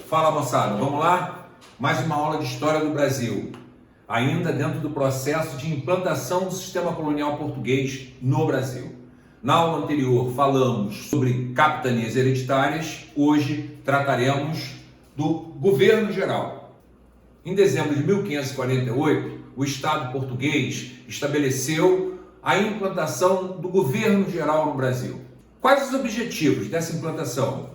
Fala, moçada, vamos lá? Mais uma aula de História do Brasil, ainda dentro do processo de implantação do sistema colonial português no Brasil. Na aula anterior falamos sobre capitanias hereditárias, hoje trataremos do governo geral. Em dezembro de 1548, o Estado português estabeleceu a implantação do governo geral no Brasil. Quais os objetivos dessa implantação?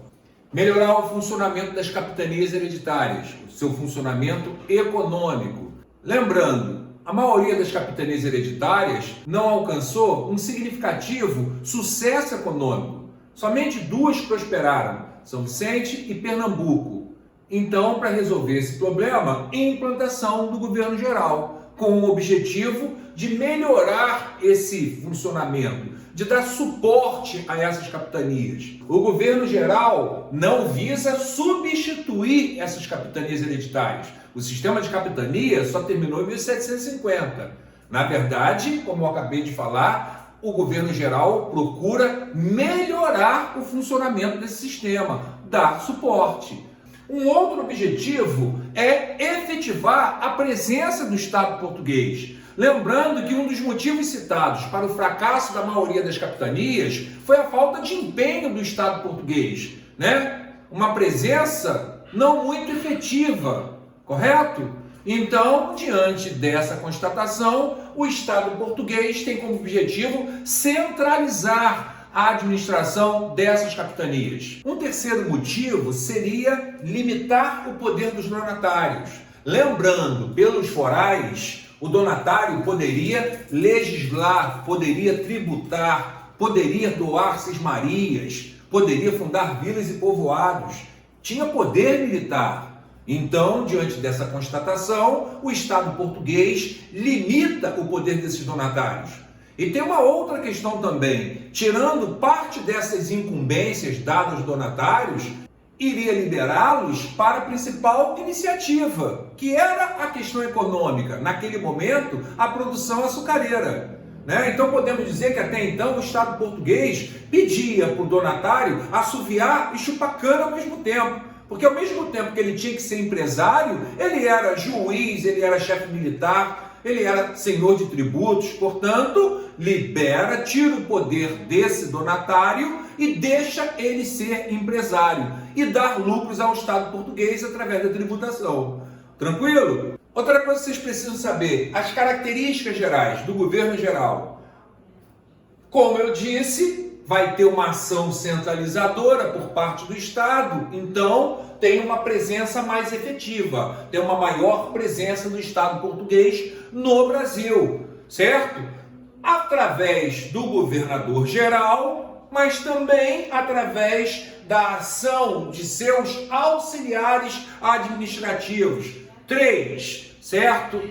Melhorar o funcionamento das capitanias hereditárias, o seu funcionamento econômico. Lembrando, a maioria das capitanias hereditárias não alcançou um significativo sucesso econômico. Somente duas prosperaram, São Vicente e Pernambuco. Então, para resolver esse problema, implantação do governo geral, com o objetivo de melhorar esse funcionamento, de dar suporte a essas capitanias. O governo geral não visa substituir essas capitanias hereditárias. O sistema de capitania só terminou em 1750. Na verdade, como eu acabei de falar, o governo geral procura melhorar o funcionamento desse sistema, dar suporte. Um outro objetivo é efetivar a presença do Estado português. Lembrando que um dos motivos citados para o fracasso da maioria das capitanias foi a falta de empenho do Estado português, né? Uma presença não muito efetiva, correto? Então, diante dessa constatação, o Estado português tem como objetivo centralizar a administração dessas capitanias. Um terceiro motivo seria limitar o poder dos donatários. Lembrando, pelos forais, o donatário poderia legislar, poderia tributar, poderia doar cismarias, poderia fundar vilas e povoados. Tinha poder militar. Então, diante dessa constatação, o Estado português limita o poder desses donatários. E tem uma outra questão também. Tirando parte dessas incumbências dadas aos donatários, iria liberá-los para a principal iniciativa, que era a questão econômica. Naquele momento, a produção açucareira. Então podemos dizer que até então o Estado português pedia para o donatário assoviar e chupar cana ao mesmo tempo. Porque ao mesmo tempo que ele tinha que ser empresário, ele era juiz, ele era chefe militar, ele era senhor de tributos. Portanto, libera, tira o poder desse donatário e deixa ele ser empresário e dar lucros ao Estado português através da tributação. Tranquilo? Outra coisa que vocês precisam saber, as características gerais do governo geral. Como eu disse, vai ter uma ação centralizadora por parte do Estado, então tem uma presença mais efetiva, tem uma maior presença do Estado português no Brasil, certo? Através do governador geral, mas também através da ação de seus auxiliares administrativos. 3, certo?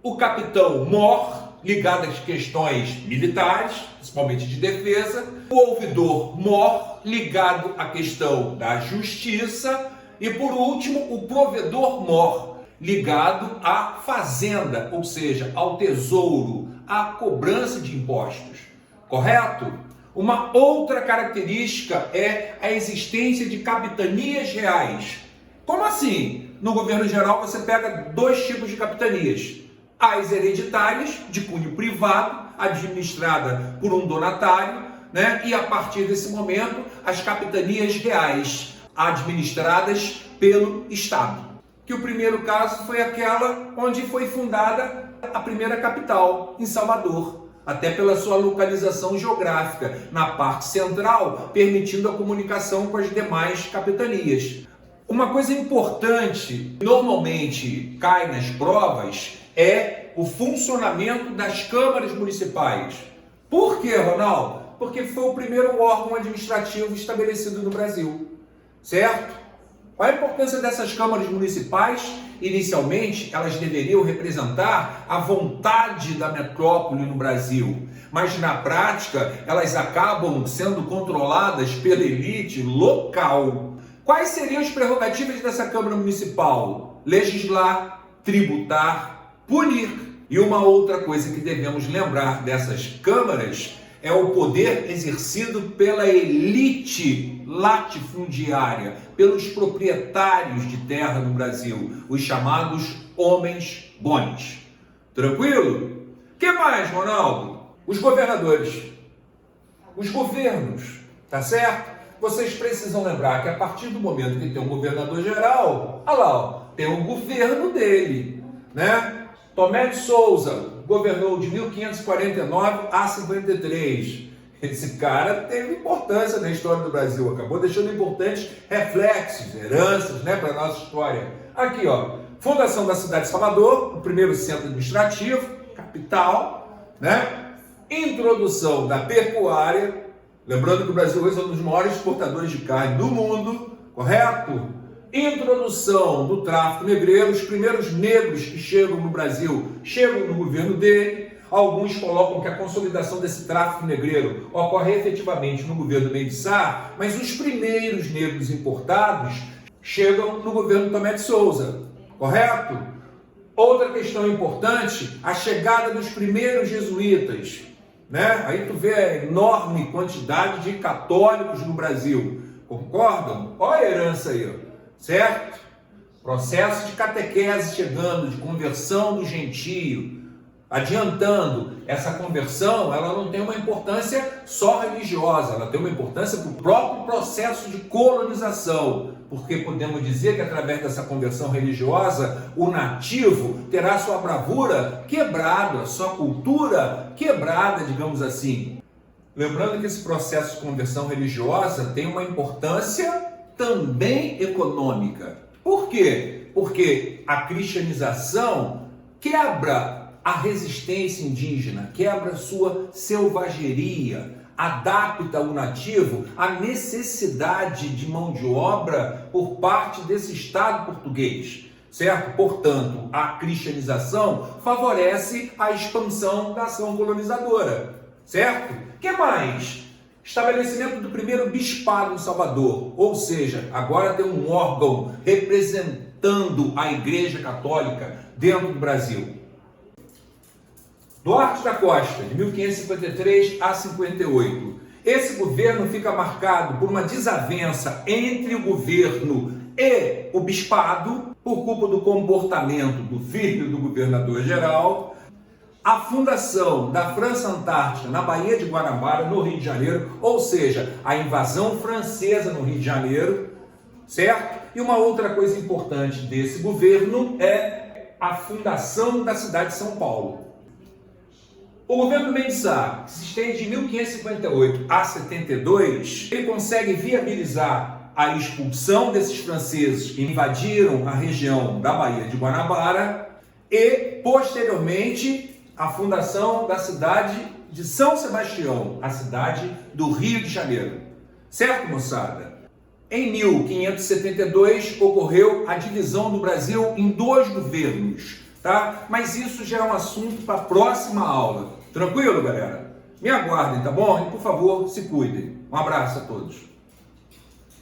O capitão-mor, ligado às questões militares, principalmente de defesa. O ouvidor-mor, ligado à questão da justiça. E, por último, o provedor-mor, ligado à fazenda, ou seja, ao tesouro, à cobrança de impostos. Correto? Uma outra característica é a existência de capitanias reais. Como assim? No governo geral você pega dois tipos de capitanias. As hereditárias, de cunho privado, administrada por um donatário, e a partir desse momento as capitanias reais, administradas pelo Estado. Que o primeiro caso foi aquela onde foi fundada a primeira capital, em Salvador, até pela sua localização geográfica, na parte central, permitindo a comunicação com as demais capitanias. Uma coisa importante, que normalmente cai nas provas, é o funcionamento das câmaras municipais. Por quê, Ronaldo? Porque foi o primeiro órgão administrativo estabelecido no Brasil, certo? Qual a importância dessas câmaras municipais? Inicialmente, elas deveriam representar a vontade da metrópole no Brasil, mas na prática, elas acabam sendo controladas pela elite local. Quais seriam as prerrogativas dessa Câmara Municipal? Legislar, tributar, punir. E uma outra coisa que devemos lembrar dessas câmaras é o poder exercido pela elite latifundiária pelos proprietários de terra no Brasil, os chamados homens bons. Tranquilo? O que mais, Ronaldo? Os governadores, os governos, tá certo? Vocês precisam lembrar que a partir do momento que tem um governador geral, olha lá, ó, tem um governo dele, né? Tomé de Souza governou de 1549 a 53. Esse cara teve importância na história do Brasil, acabou deixando importantes reflexos, heranças, né, para a nossa história. Aqui, ó, fundação da cidade de Salvador, o primeiro centro administrativo, capital, né? Introdução da pecuária, lembrando que o Brasil hoje é um dos maiores exportadores de carne do mundo, correto? Introdução do tráfico negreiro, os primeiros negros que chegam no Brasil chegam no governo dele. Alguns colocam que a consolidação desse tráfico negreiro ocorre efetivamente no governo Mendes de Sá, mas os primeiros negros importados chegam no governo Tomé de Souza, correto? Outra questão importante, a chegada dos primeiros jesuítas, né? Aí tu vê a enorme quantidade de católicos no Brasil, concordam? Olha a herança aí, ó. Certo? Processo de catequese chegando, de conversão do gentio, adiantando. Essa conversão, ela não tem uma importância só religiosa, ela tem uma importância para o próprio processo de colonização, porque podemos dizer que através dessa conversão religiosa, o nativo terá sua bravura quebrada, sua cultura quebrada, digamos assim. Lembrando que esse processo de conversão religiosa tem uma importância também econômica. Por quê? Porque a cristianização quebra a resistência indígena, quebra sua selvageria, adapta o nativo à necessidade de mão de obra por parte desse Estado português, certo? Portanto, a cristianização favorece a expansão da ação colonizadora, certo? O que mais? Estabelecimento do primeiro bispado em Salvador, ou seja, agora tem um órgão representando a Igreja Católica dentro do Brasil. Duarte da Costa, de 1553 a 58. Esse governo fica marcado por uma desavença entre o governo e o bispado, por culpa do comportamento do filho do governador-geral. A fundação da França Antártica na Baía de Guanabara, no Rio de Janeiro, ou seja, a invasão francesa no Rio de Janeiro, certo? E uma outra coisa importante desse governo é a fundação da cidade de São Paulo. O governo Mendes de Sá, que se estende de 1558 a 72, ele consegue viabilizar a expulsão desses franceses que invadiram a região da Baía de Guanabara e, posteriormente, a fundação da cidade de São Sebastião, a cidade do Rio de Janeiro. Certo, moçada? Em 1572 ocorreu a divisão do Brasil em dois governos, tá? Mas isso já é um assunto para a próxima aula. Tranquilo, galera? Me aguardem, tá bom? E por favor, se cuidem. Um abraço a todos.